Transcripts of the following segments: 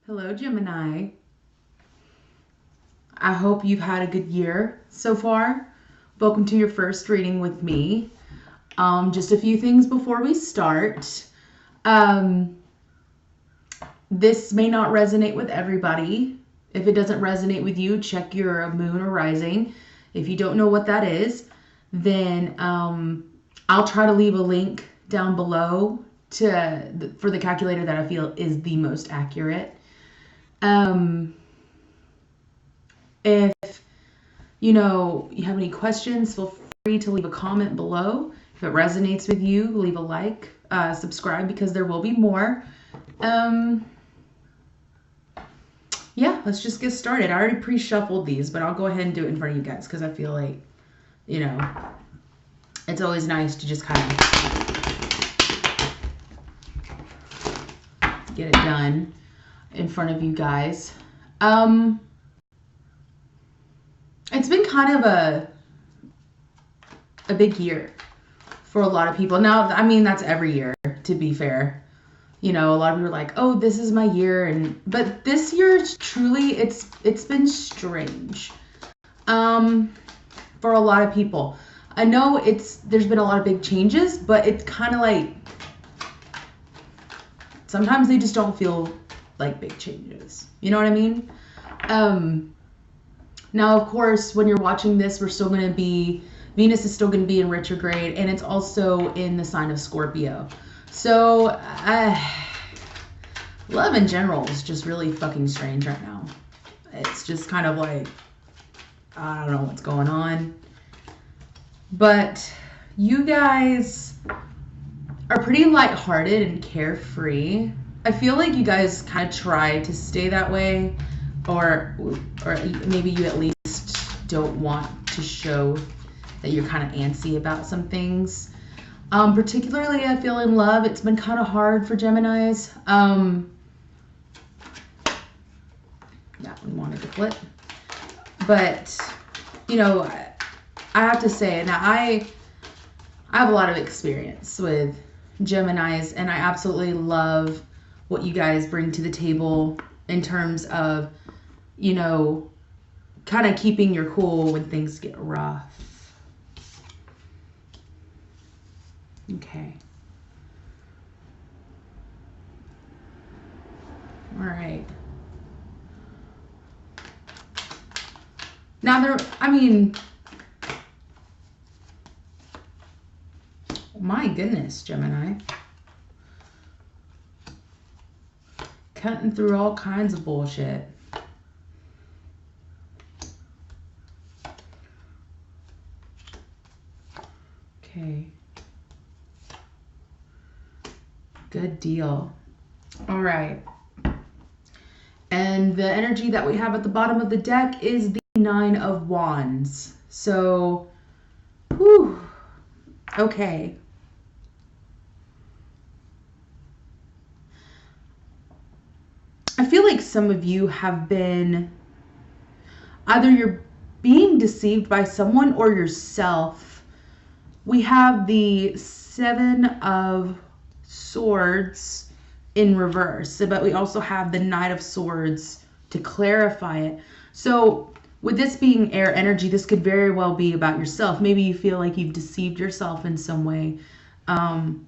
Hello, Gemini. I hope you've had a good year so far. Welcome to your first reading with me. Just a few things before we start. This may not resonate with everybody. If it doesn't resonate with you, check your moon or rising. If you don't know what that is, then I'll try to leave a link down below for the calculator that I feel is the most accurate. If you have any questions, feel free to leave a comment below. If it resonates with you, leave a like, subscribe, because there will be more. Yeah, let's just get started. I already pre-shuffled these, but I'll go ahead and do it in front of you guys because I feel like, it's always nice to just kind of get it done in front of you guys. It's been kind of a big year for a lot of people. Now, I mean, that's every year, to be fair. A lot of people are like, oh, this is my year. But this year, truly, it's been strange for a lot of people. I know there's been a lot of big changes, but it's kind of like sometimes they just don't feel like big changes. You know what I mean? Now, of course, when you're watching this, Venus is still going to be in retrograde, and it's also in the sign of Scorpio. So, love in general is just really fucking strange right now. It's just kind of like, I don't know what's going on. But you guys are pretty lighthearted and carefree. I feel like you guys kind of try to stay that way, or maybe you at least don't want to show that you're kind of antsy about some things. Particularly, I feel in love, it's been kind of hard for Geminis. That one wanted to flip. But, I have to say, now I have a lot of experience with Geminis, and I absolutely love what you guys bring to the table in terms of, kind of keeping your cool when things get rough. Okay. All right. Now my goodness, Gemini. Cutting through all kinds of bullshit. Okay. Good deal. All right. And the energy that we have at the bottom of the deck is the Nine of Wands. So, whew. Okay. I feel like some of you have been, either you're being deceived by someone or yourself. We have the Seven of Swords in reverse, but we also have the Knight of Swords to clarify it. So with this being air energy, this could very well be about yourself. Maybe you feel like you've deceived yourself in some way. You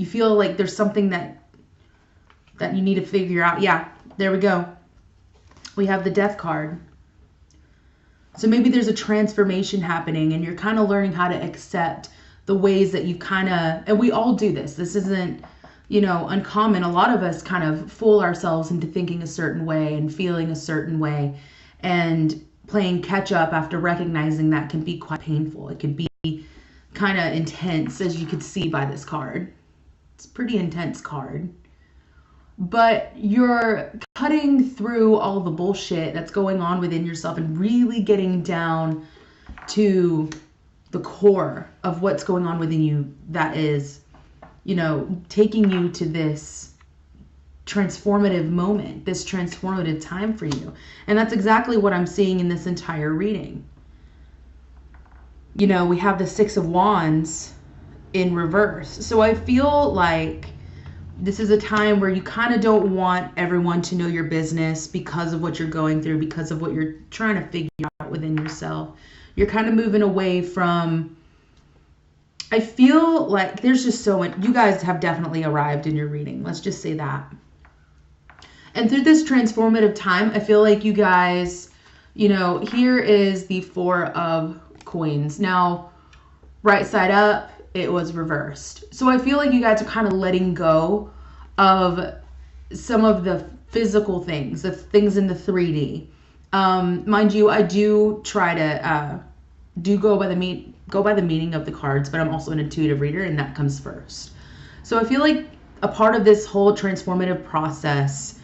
feel like there's something that you need to figure out. Yeah, there we go. We have the Death card. So maybe there's a transformation happening and you're kind of learning how to accept the ways that you and we all do this. This isn't, uncommon. A lot of us kind of fool ourselves into thinking a certain way and feeling a certain way, and playing catch up after recognizing that can be quite painful. It can be kind of intense, as you could see by this card. It's a pretty intense card. But you're cutting through all the bullshit that's going on within yourself and really getting down to the core of what's going on within you that is, taking you to this transformative moment, this transformative time for you. And that's exactly what I'm seeing in this entire reading. We have the Six of Wands in reverse. So I feel like This is a time where you kind of don't want everyone to know your business because of what you're going through, because of what you're trying to figure out within yourself. You're kind of moving away from, I feel like there's just so much, you guys have definitely arrived in your reading. Let's just say that. And through this transformative time, I feel like you guys, you know, here is the Four of Coins. Now, right side up, it was reversed. So I feel like you guys are kind of letting go of some of the physical things, the things in the 3D. Mind you, I do try to go by the meaning of the cards, but I'm also an intuitive reader, and that comes first. So I feel like a part of this whole transformative process,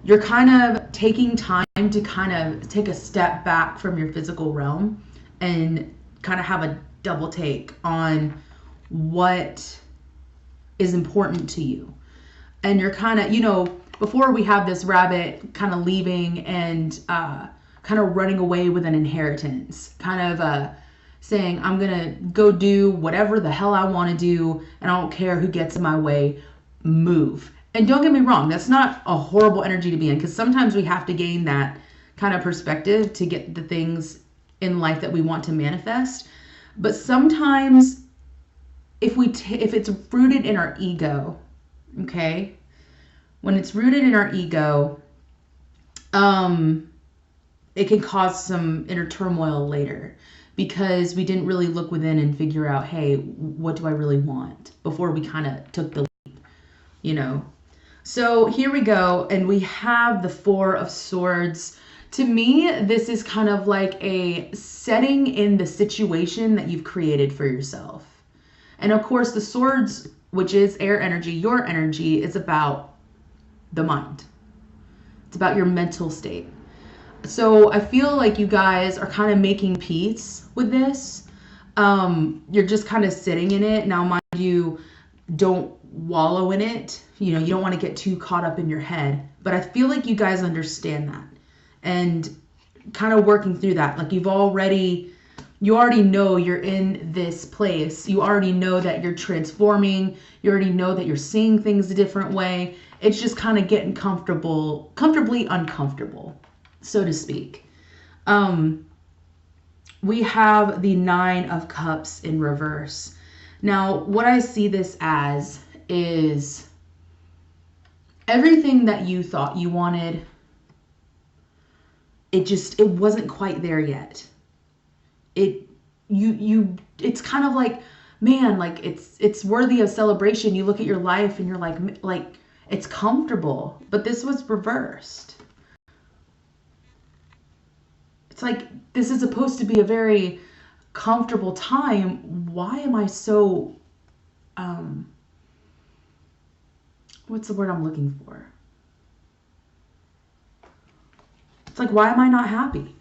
you're kind of taking time to kind of take a step back from your physical realm and kind of have a double take on what is important to you. And you're kind of, you know, before we have this rabbit kind of leaving and kind of running away with an inheritance, kind of saying, I'm going to go do whatever the hell I want to do, and I don't care who gets in my way, move. And don't get me wrong, that's not a horrible energy to be in, because sometimes we have to gain that kind of perspective to get the things in life that we want to manifest. But sometimes if it's rooted in our ego, okay, when it's rooted in our ego, it can cause some inner turmoil later, because we didn't really look within and figure out, hey, what do I really want, before we kind of took the leap, you know. So here we go, and we have the Four of Swords. To me, this is kind of like a setting in the situation that you've created for yourself. And of course, the swords, which is air energy, your energy, is about the mind. It's about your mental state. So I feel like you guys are kind of making peace with this. You're just kind of sitting in it. Now, mind you, don't wallow in it. You know, you don't want to get too caught up in your head. But I feel like you guys understand that. And kind of working through that. Like you already know you're in this place. You already know that you're transforming. You already know that you're seeing things a different way. It's just kind of getting comfortably uncomfortable, so to speak. We have the Nine of Cups in reverse. Now, what I see this as is everything that you thought you wanted, it wasn't quite there yet. It's kind of like, man, like it's worthy of celebration. You look at your life and you're like it's comfortable, but this was reversed. It's like, this is supposed to be a very comfortable time. Why am I so, what's the word I'm looking for? It's like, why am I not happy?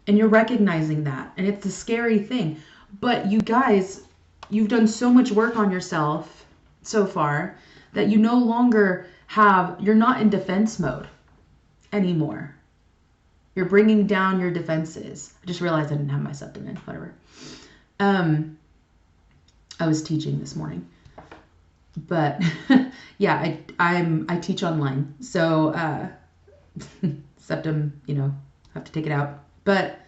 And you're recognizing that. And it's a scary thing. But you guys, you've done so much work on yourself so far that you no longer you're not in defense mode anymore. You're bringing down your defenses. I just realized I didn't have my septum in, whatever. I was teaching this morning. But yeah, I teach online. So septum, you know, have to take it out. But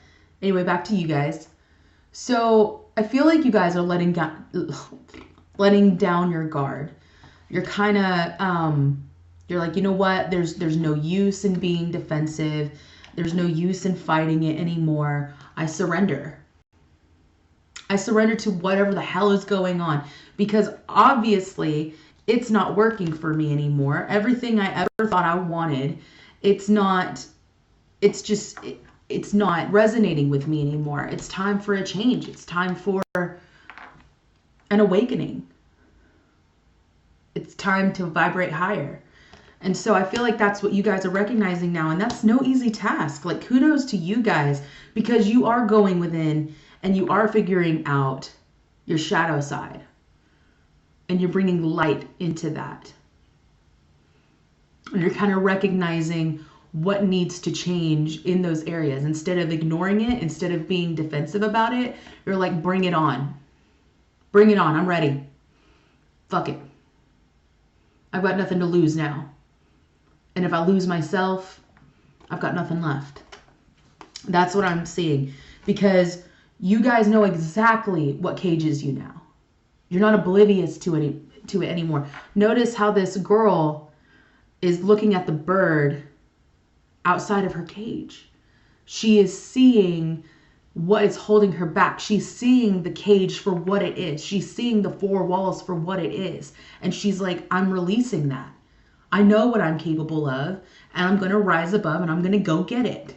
anyway, back to you guys. So I feel like you guys are letting down your guard. You're kind of, you're like, you know what? There's no use in being defensive. There's no use in fighting it anymore. I surrender. I surrender to whatever the hell is going on, because obviously it's not working for me anymore. Everything I ever thought I wanted, it's not resonating with me anymore. It's time for a change. It's time for an awakening. It's time to vibrate higher. And so I feel like that's what you guys are recognizing now. And that's no easy task. Like, kudos to you guys, because you are going within and you are figuring out your shadow side. And you're bringing light into that. And you're kind of recognizing what needs to change in those areas. Instead of ignoring it, instead of being defensive about it, you're like, bring it on. Bring it on. I'm ready. Fuck it. I've got nothing to lose now. And if I lose myself, I've got nothing left. That's what I'm seeing. Because you guys know exactly what cages you now. You're not oblivious to it anymore. Notice how this girl is looking at the bird outside of her cage. She is seeing what is holding her back. She's seeing the cage for what it is. She's seeing the four walls for what it is. And she's like, I'm releasing that. I know what I'm capable of, and I'm going to rise above, and I'm going to go get it.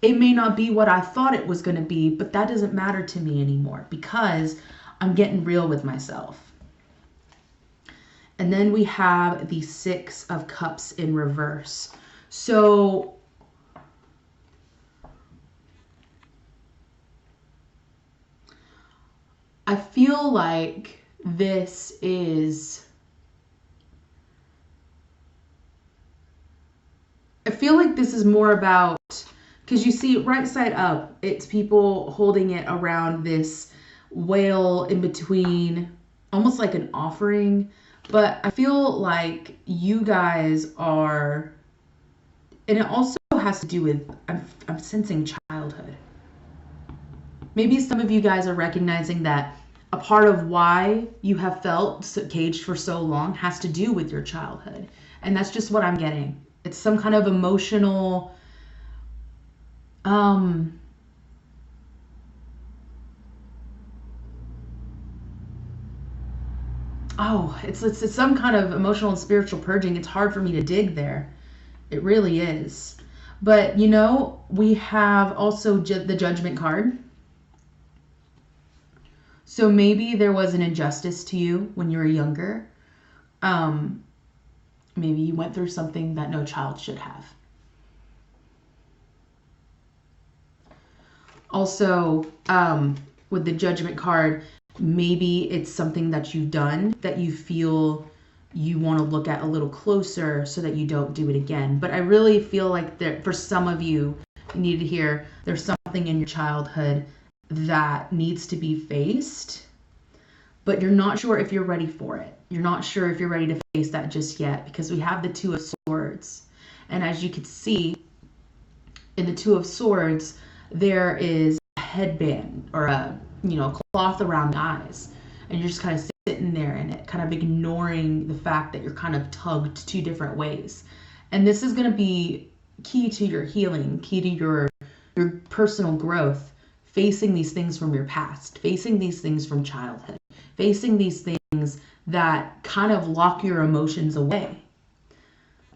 It may not be what I thought it was going to be, but that doesn't matter to me anymore because I'm getting real with myself. And then we have the Six of Cups in reverse. So I feel like this is... I feel like this is more about... Because you see right side up, it's people holding it around this whale in between, almost like an offering. But I feel like you guys are... And it also has to do with... I'm sensing childhood. Maybe some of you guys are recognizing that a part of why you have felt caged for so long has to do with your childhood. And that's just what I'm getting. It's some kind of emotional, oh, it's some kind of emotional and spiritual purging. It's hard for me to dig there. It really is. But, you know, we have also the Judgment card. So maybe there was an injustice to you when you were younger. Maybe you went through something that no child should have. Also, with the Judgment card, maybe it's something that you've done that you feel you want to look at a little closer so that you don't do it again. But I really feel like that for some of you, you need to hear there's something in your childhood that needs to be faced, but you're not sure if you're ready for it. You're not sure if you're ready to face that just yet because we have the Two of Swords. And as you can see in the Two of Swords, there is a headband or a cloth around the eyes, and you're just kind of sitting there in it, kind of ignoring the fact that you're kind of tugged two different ways. And this is going to be key to your healing, key to your personal growth, facing these things from your past, facing these things from childhood, facing these things that kind of lock your emotions away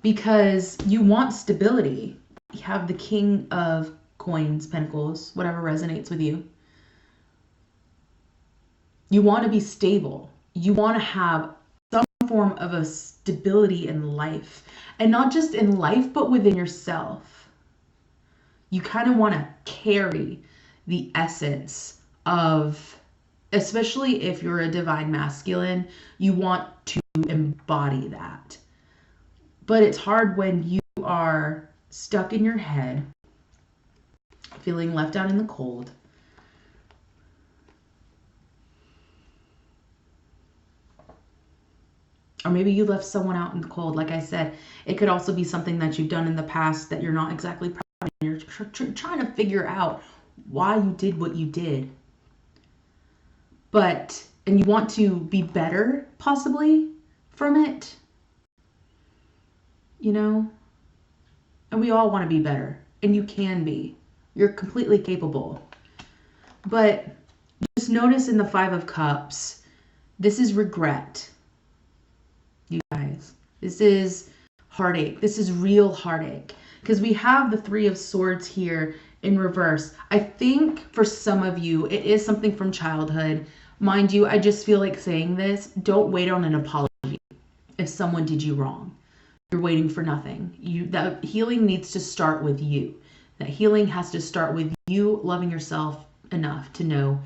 because you want stability. You have the King of Coins, Pentacles, whatever resonates with you. You want to be stable. You want to have some form of a stability in life, and not just in life, but within yourself. You kind of want to carry the essence of, especially if you're a divine masculine, you want to embody that. But it's hard when you are stuck in your head, feeling left out in the cold. Or maybe you left someone out in the cold. Like I said, it could also be something that you've done in the past that you're not exactly proud of. You're trying to figure out why you did what you did. And you want to be better, possibly, from it. You know? And we all want to be better. And you can be. You're completely capable. But just notice in the Five of Cups, this is regret. You guys, this is heartache. This is real heartache because we have the Three of Swords here in reverse. I think for some of you, it is something from childhood. Mind you, I just feel like saying this. Don't wait on an apology if someone did you wrong. You're waiting for nothing. That healing needs to start with you. That healing has to start with you loving yourself enough to know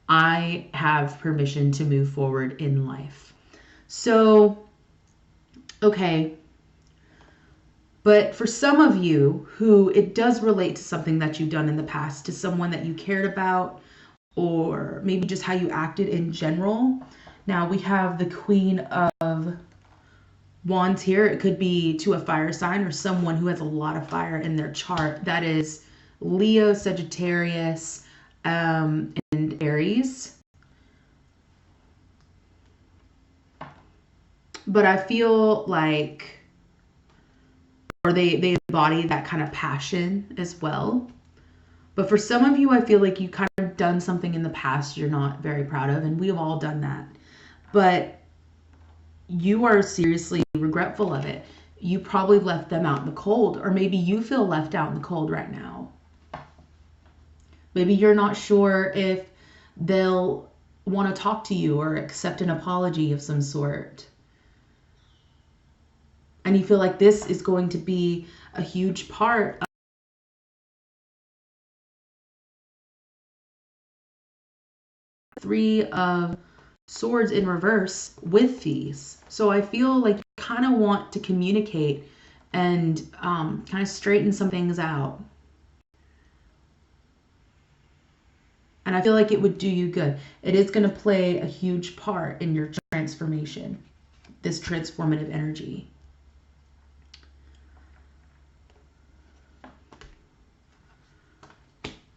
I have permission to move forward in life. So okay, but for some of you who it does relate to something that you've done in the past, to someone that you cared about, or maybe just how you acted in general. Now we have the Queen of Wands here, it could be to a fire sign or someone who has a lot of fire in their chart. That is Leo, Sagittarius, and Aries. But I feel like, or they embody that kind of passion as well. But for some of you, I feel like you kind of done something in the past you're not very proud of, and we've all done that. But you are seriously regretful of it. You probably left them out in the cold, or maybe you feel left out in the cold right now. Maybe you're not sure if they'll want to talk to you or accept an apology of some sort. And you feel like this is going to be a huge part of Three of Swords in reverse with these. So I feel like you kind of want to communicate and kind of straighten some things out. And I feel like it would do you good. It is going to play a huge part in your transformation, this transformative energy.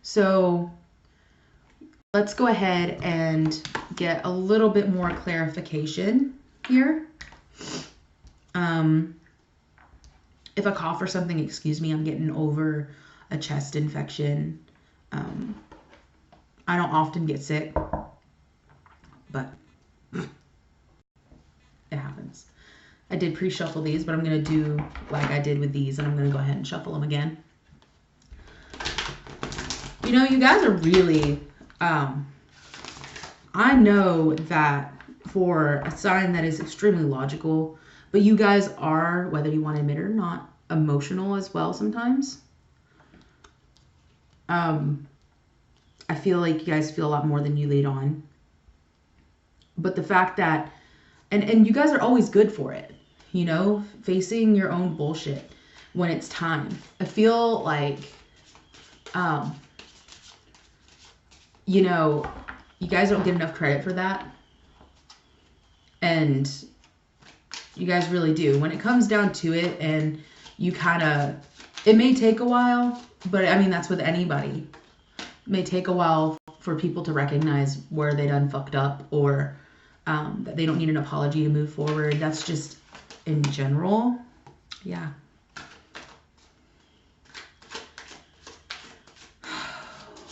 So let's go ahead and get a little bit more clarification here. If I cough or something, excuse me, I'm getting over a chest infection. I don't often get sick, but it happens. I did pre-shuffle these, but I'm going to do like I did with these, and I'm going to go ahead and shuffle them again. You know, you guys are really, I know that for a sign that is extremely logical, but you guys are, whether you want to admit it or not, emotional as well sometimes. I feel like you guys feel a lot more than you lead on. But the fact that, and you guys are always good for it, you know, facing your own bullshit when it's time. I feel like, you know, you guys don't get enough credit for that. And you guys really do. When it comes down to it and you kind of, it may take a while, but I mean, that's with anybody. It may take a while for people to recognize where they done fucked up, or that they don't need an apology to move forward. That's just in general. Yeah.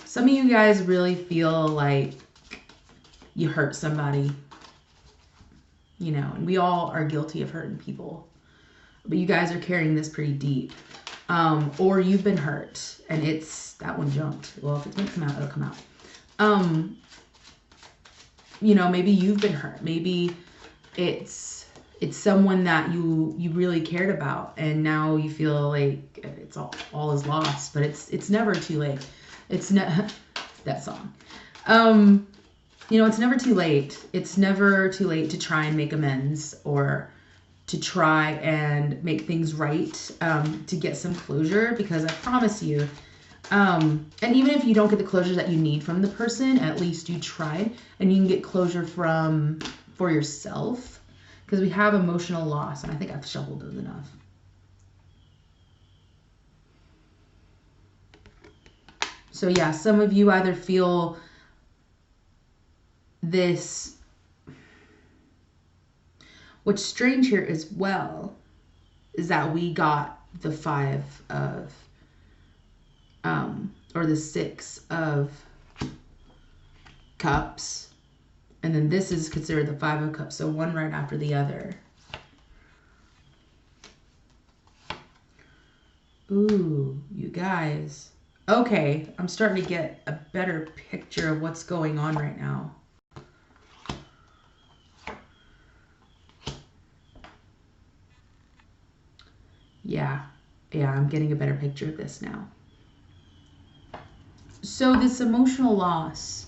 Some of you guys really feel like you hurt somebody, you know, and we all are guilty of hurting people, but you guys are carrying this pretty deep. Or you've been hurt and it's, that one jumped. Well, if it's gonna come out, it'll come out. You know, maybe you've been hurt. Maybe it's someone that you really cared about, and now you feel like it's all is lost, but it's never too late. It's that song. You know, it's never too late. It's never too late to try and make amends, or to try and make things right, to get some closure, because I promise you, and even if you don't get the closure that you need from the person, at least you tried, and you can get closure for yourself, because we have emotional loss, and I think I've shuffled those enough. So yeah, some of you either feel this. What's strange here as well is that we got the 5 of, or the 6 of cups. And then this is considered the 5 of cups. So one right after the other. Ooh, you guys. Okay, I'm starting to get a better picture of what's going on right now. Yeah, I'm getting a better picture of this now. So this emotional loss,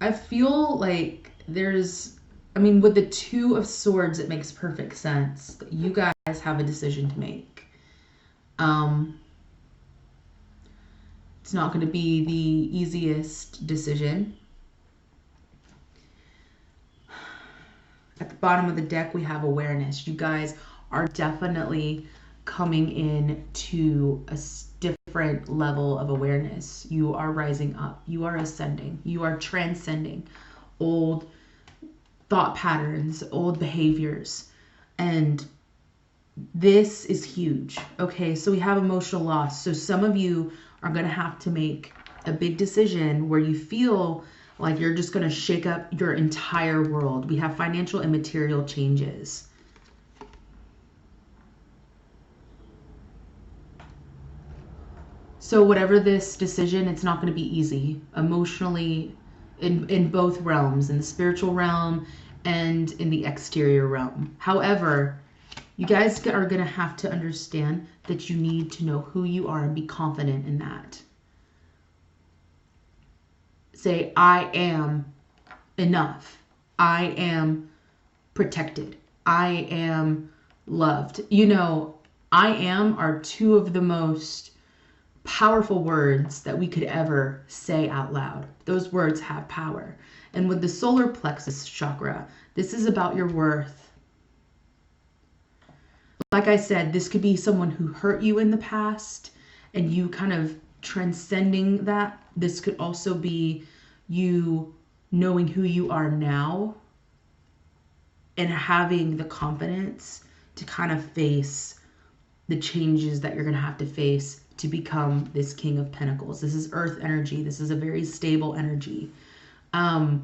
I feel like there's, I mean, with the 2 of Swords, it makes perfect sense that you guys have a decision to make. It's not going to be the easiest decision. At the bottom of the deck, we have awareness. You guys are definitely coming in to a different level of awareness. You are rising up. You are ascending. You are transcending old thought patterns, old behaviors. And this is huge. Okay, so we have emotional loss. So some of you are going to have to make a big decision where you feel like you're just going to shake up your entire world. We have financial and material changes. So whatever this decision, it's not going to be easy emotionally in both realms, in the spiritual realm and in the exterior realm. However, you guys are going to have to understand that you need to know who you are and be confident in that. Say, I am enough. I am protected. I am loved. You know, I am are two of the most powerful words that we could ever say out loud. Those words have power. And with the solar plexus chakra, this is about your worth. Like I said, this could be someone who hurt you in the past and you kind of transcending that. This could also be you knowing who you are now and having the confidence to kind of face the changes that you're going to have to face to become this King of Pentacles. This is earth energy. This is a very stable energy. A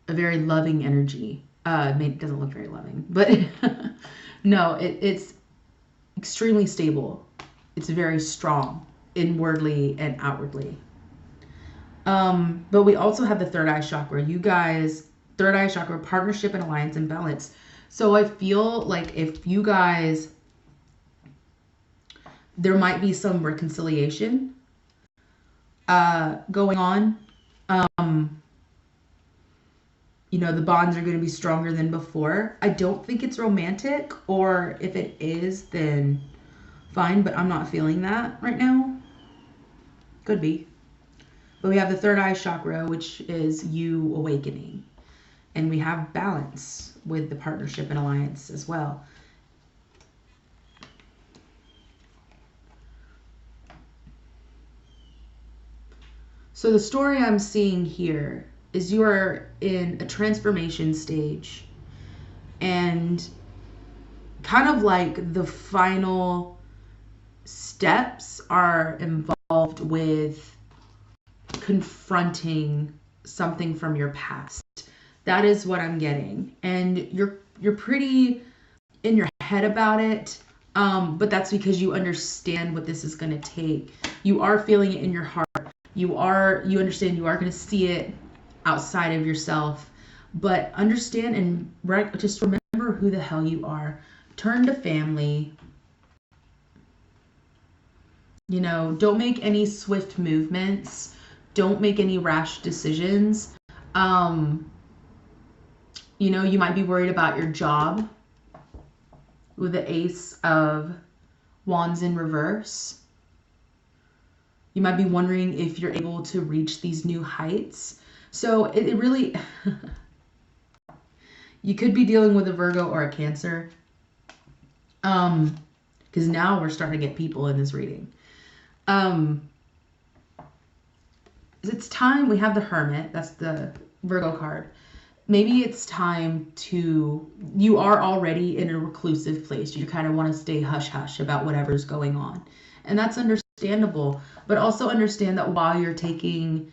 very loving energy. It doesn't look very loving, but no, it's extremely stable. It's very strong inwardly and outwardly. But we also have the third eye chakra. You guys, third eye chakra, partnership and alliance and balance. So I feel like if you guys, there might be some reconciliation going on. You know, the bonds are going to be stronger than before. I don't think it's romantic, or if it is, then fine, but I'm not feeling that right now. Could be. But we have the third eye chakra, which is you awakening. And we have balance with the partnership and alliance as well. So the story I'm seeing here is you are in a transformation stage, and kind of like the final steps are involved with confronting something from your past. That is what I'm getting. And you're pretty in your head about it, but that's because you understand what this is going to take. You are feeling it in your heart. You understand you are going to see it outside of yourself, but understand and just remember who the hell you are. Turn to family. You know, don't make any swift movements. Don't make any rash decisions. You know, you might be worried about your job with the Ace of Wands in reverse. You might be wondering if you're able to reach these new heights. So it really, you could be dealing with a Virgo or a Cancer. Because now we're starting to get people in this reading. It's time, we have the Hermit, that's the Virgo card. Maybe it's time you are already in a reclusive place. You kind of want to stay hush-hush about whatever's going on. And that's understandable. But also understand that while you're taking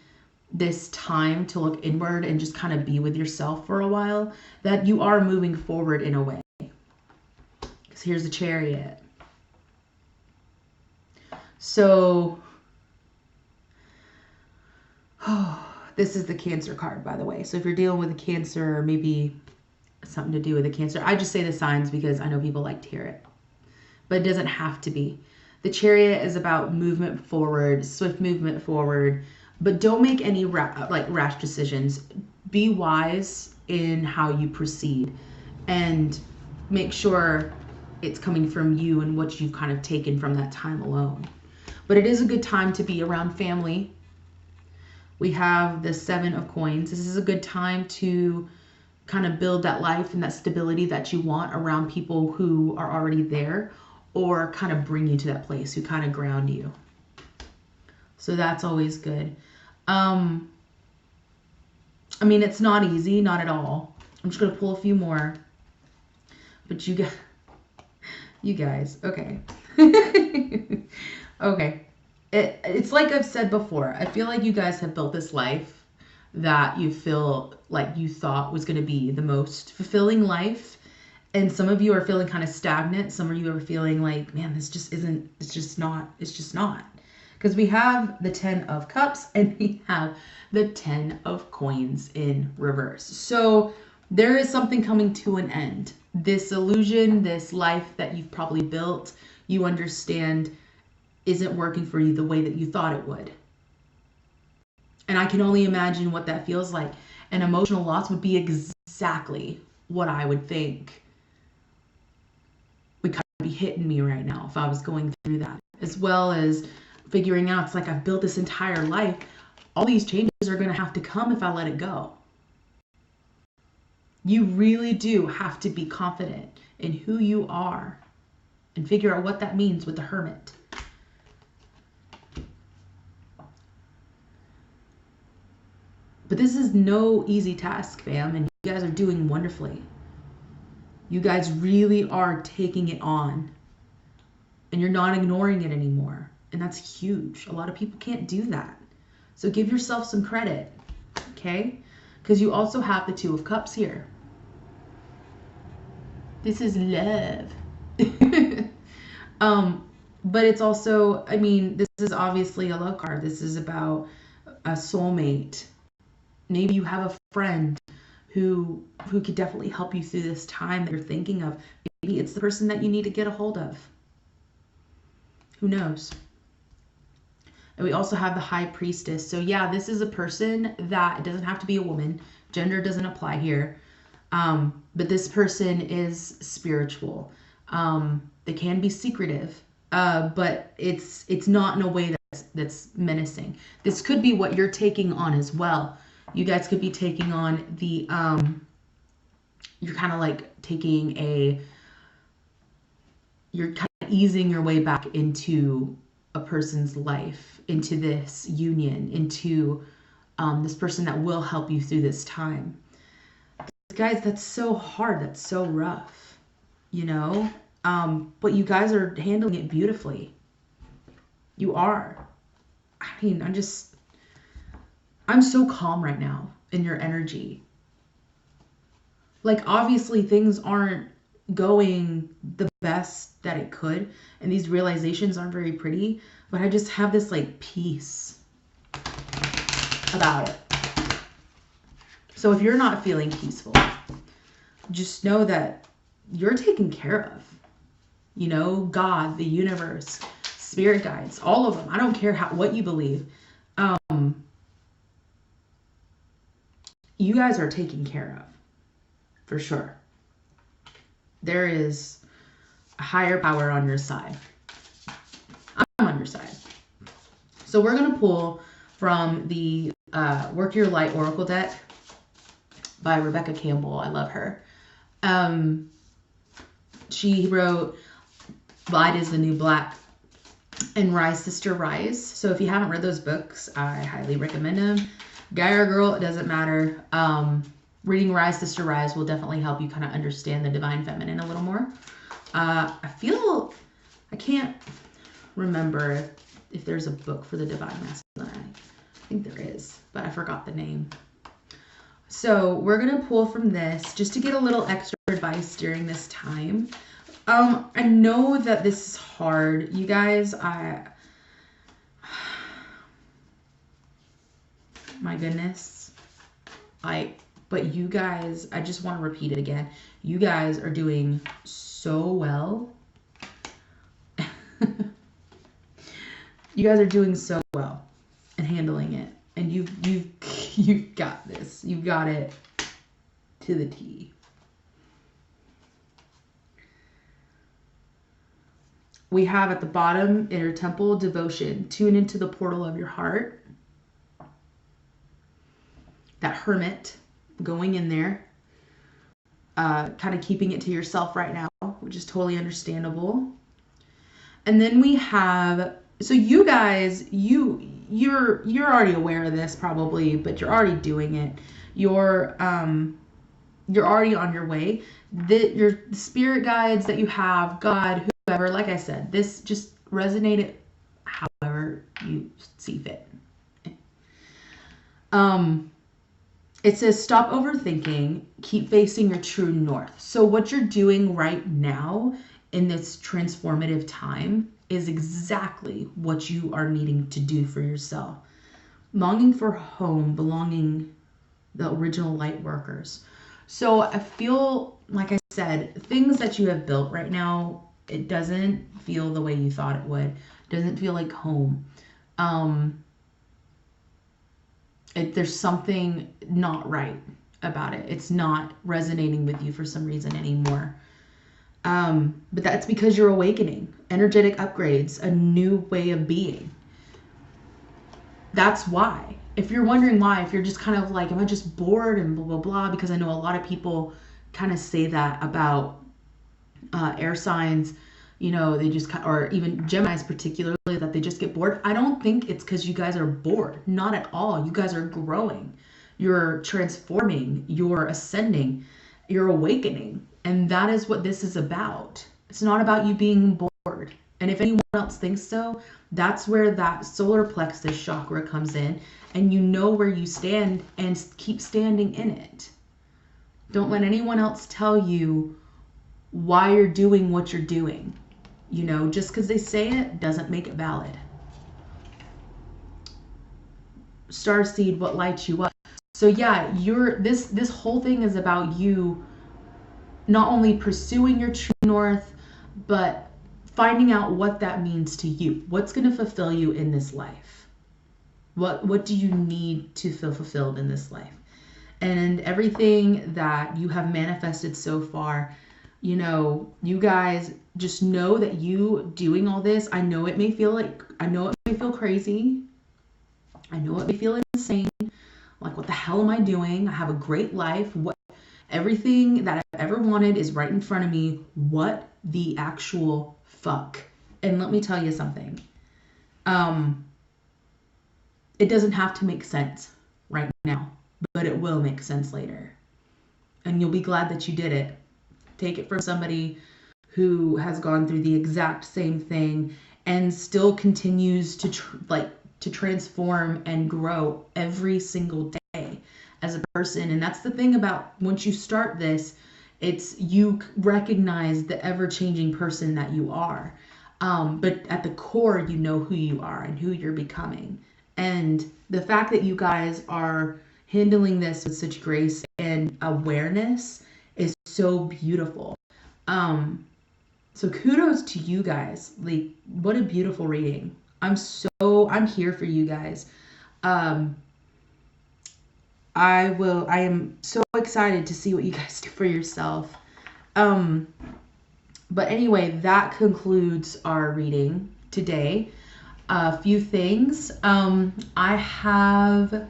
this time to look inward and just kind of be with yourself for a while, that you are moving forward in a way. Because here's the Chariot. So, this is the Cancer card, by the way. So if you're dealing with a Cancer, or maybe something to do with a Cancer, I just say the signs because I know people like to hear it. But it doesn't have to be. The Chariot is about movement forward, swift movement forward, but don't make any rash decisions. Be wise in how you proceed and make sure it's coming from you and what you've kind of taken from that time alone. But it is a good time to be around family. We have the 7 of Coins. This is a good time to kind of build that life and that stability that you want around people who are already there, or kind of bring you to that place, who kind of ground you. So that's always good. I mean, it's not easy, not at all. I'm just going to pull a few more. But you guys, okay. Okay. It's like I've said before. I feel like you guys have built this life that you feel like you thought was going to be the most fulfilling life. And some of you are feeling kind of stagnant. Some of you are feeling like, man, this just isn't, it's just not. Because we have the 10 of Cups and we have the 10 of Coins in reverse. So there is something coming to an end. This illusion, this life that you've probably built, you understand isn't working for you the way that you thought it would. And I can only imagine what that feels like. An emotional loss would be exactly what I would think would kind of be hitting me right now if I was going through that. As well as figuring out, it's like I've built this entire life. All these changes are going to have to come if I let it go. You really do have to be confident in who you are and figure out what that means with the Hermit. But this is no easy task, fam, and you guys are doing wonderfully. You guys really are taking it on, and you're not ignoring it anymore, and that's huge. A lot of people can't do that. So give yourself some credit, okay? Because you also have the 2 of Cups here. This is love. But it's also, I mean, this is obviously a love card. This is about a soulmate. Maybe you have a friend who could definitely help you through this time that you're thinking of. Maybe it's the person that you need to get a hold of. Who knows? And we also have the High Priestess. So yeah, this is a person that, it doesn't have to be a woman. Gender doesn't apply here. But this person is spiritual. They can be secretive, but it's not in a way that's menacing. This could be what you're taking on as well. You guys could be taking on the, you're kind of like taking you're kind of easing your way back into a person's life, into this union, into this person that will help you through this time. Guys, that's so hard. That's so rough, you know? But you guys are handling it beautifully. You are. I mean, I'm so calm right now in your energy. Like, obviously things aren't going the best that it could, and these realizations aren't very pretty, but I just have this like peace about it. So if you're not feeling peaceful, just know that you're taken care of. You know, God, the universe, spirit guides, all of them. I don't care what you believe. You guys are taken care of, for sure. There is a higher power on your side. I'm on your side. So we're going to pull from the Work Your Light Oracle deck by Rebecca Campbell. I love her. She wrote Light is the New Black and Rise Sister Rise. So if you haven't read those books, I highly recommend them. Guy or girl, it doesn't matter. Reading Rise Sister Rise will definitely help you kind of understand the Divine Feminine a little more. I can't remember if there's a book for the Divine Masculine. I think there is, but I forgot the name. So we're going to pull from this just to get a little extra advice during this time. I know that this is hard, you guys. My goodness. But you guys, I just want to repeat it again. You guys are doing so well. You guys are doing so well and handling it. And you've got this. You've got it to the T. We have at the bottom, Inner Temple, Devotion. Tune into the portal of your heart. That Hermit going in there. kind of keeping it to yourself right now, which is totally understandable. And then we have, so you guys, you're already aware of this probably, but you're already doing it. You're already on your way. Your spirit guides that you have, God, whoever, like I said, this just resonated however you see fit. It says, stop overthinking, keep facing your true north. So what you're doing right now in this transformative time is exactly what you are needing to do for yourself. Longing for home, belonging, the original light workers. So I feel, like I said, things that you have built right now, it doesn't feel the way you thought it would. It doesn't feel like home. There's something not right about it. It's not resonating with you for some reason anymore. But that's because you're awakening. Energetic upgrades, a new way of being. That's why. If you're wondering why, if you're just kind of like, am I just bored and blah, blah, blah, because I know a lot of people kind of say that about air signs, you know, they just, or even Geminis particularly, that they just get bored. I don't think it's because you guys are bored. Not at all. You guys are growing. You're transforming. You're ascending. You're awakening. And that is what this is about. It's not about you being bored. And if anyone else thinks so, that's where that solar plexus chakra comes in. And you know where you stand and keep standing in it. Don't let anyone else tell you why you're doing what you're doing. You know, just because they say it doesn't make it valid. Starseed, what lights you up? So yeah, this whole thing is about you not only pursuing your true north, but finding out what that means to you. What's going to fulfill you in this life? What do you need to feel fulfilled in this life? And everything that you have manifested so far, you know, you guys just know that you doing all this, I know it may feel crazy. I know it may feel insane. Like, what the hell am I doing? I have a great life. Everything that I've ever wanted is right in front of me. What the actual fuck? And let me tell you something. It doesn't have to make sense right now, but it will make sense later. And you'll be glad that you did it. Take it from somebody who has gone through the exact same thing and still continues to transform and grow every single day as a person. And that's the thing about, once you start this, it's you recognize the ever-changing person that you are. But at the core, you know who you are and who you're becoming. And the fact that you guys are handling this with such grace and awareness is so beautiful. So kudos to you guys. Like, what a beautiful reading. I'm here for you guys. I am so excited to see what you guys do for yourself. But anyway, that concludes our reading today. A few things. I have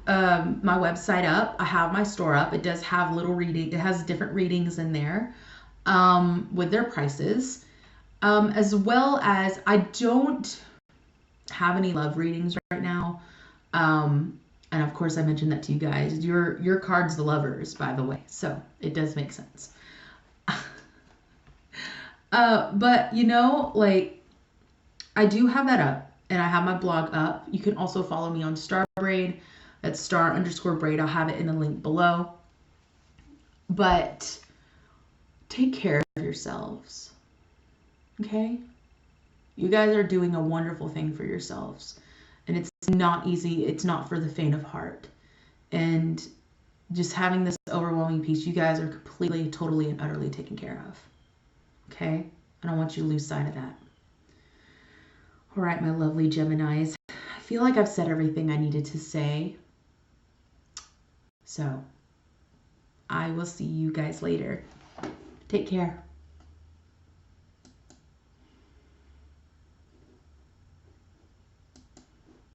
my website up. I have my store up. It does have it has different readings in there with their prices. As well as, I don't have any love readings right now. And of course I mentioned that to you guys. Your card's the lovers, by the way. So it does make sense. But you know, like, I do have that up, and I have my blog up. You can also follow me on Starbraid. That's star_braid. I'll have it in a link below. But take care of yourselves. Okay? You guys are doing a wonderful thing for yourselves. And it's not easy. It's not for the faint of heart. And just having this overwhelming peace, you guys are completely, totally, and utterly taken care of. Okay? I don't want you to lose sight of that. All right, my lovely Geminis. I feel like I've said everything I needed to say. So, I will see you guys later. Take care.